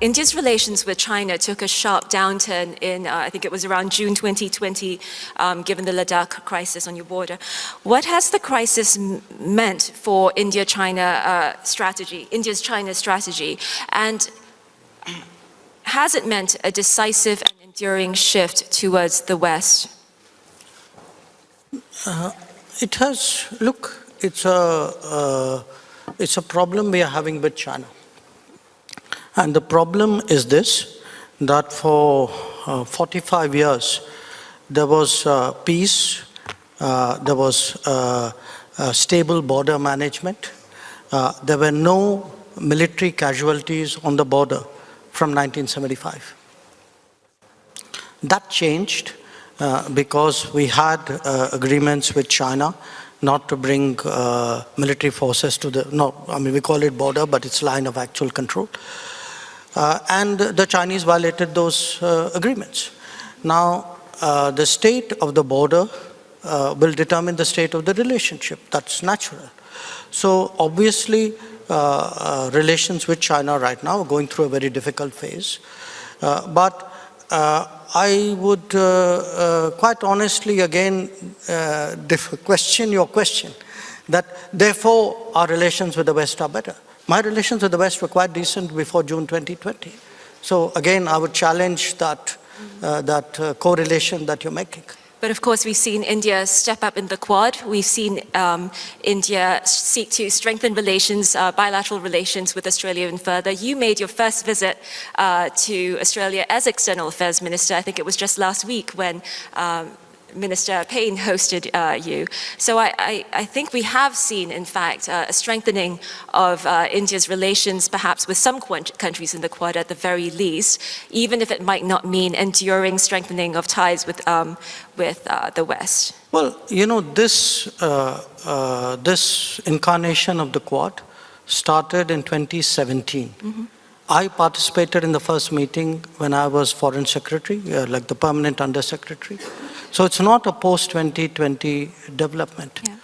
India's relations with China took a sharp downturn in, I think it was around June 2020, given the Ladakh crisis on your border. What has the crisis meant for India-China strategy, India's China strategy? And has it meant a decisive and enduring shift towards the West? It has, look, it's a problem we are having with China. And the problem is this, that for 45 years, there was peace, there was stable border management, there were no military casualties on the border from 1975. That changed because we had agreements with China not to bring military forces to the, no, I mean we call it border, but it's line of actual control. And the Chinese violated those agreements. Now, the state of the border will determine the state of the relationship. That's natural. So obviously, relations with China right now are going through a very difficult phase. But I would quite honestly again question your question, that therefore our relations with the West are better. My relations with the West were quite decent before June 2020. So again, I would challenge that, correlation that you're making. But of course, we've seen India step up in the Quad. We've seen India seek to strengthen relations, bilateral relations with Australia even further. You made your first visit to Australia as External Affairs Minister. I think it was just last week when Minister Payne hosted you. So I think we have seen, in fact, a strengthening of India's relations, perhaps with some countries in the Quad at the very least, even if it might not mean enduring strengthening of ties with the West. Well, you know, this incarnation of the Quad started in 2017. Mm-hmm. I participated in the first meeting when I was Foreign Secretary, like the permanent Undersecretary. So it's not a post-2020 development. Yeah.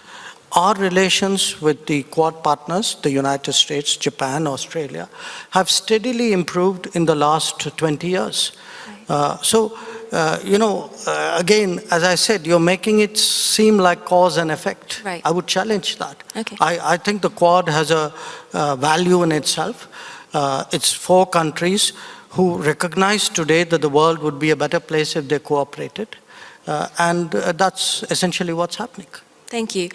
Our relations with the Quad partners, the United States, Japan, Australia, have steadily improved in the last 20 years. Right. You know, again, as I said, you're making it seem like cause and effect. Right. I would challenge that. Okay. I think the Quad has a value in itself. It's 4 countries who recognize today that the world would be a better place if they cooperated. And that's essentially what's happening. Thank you.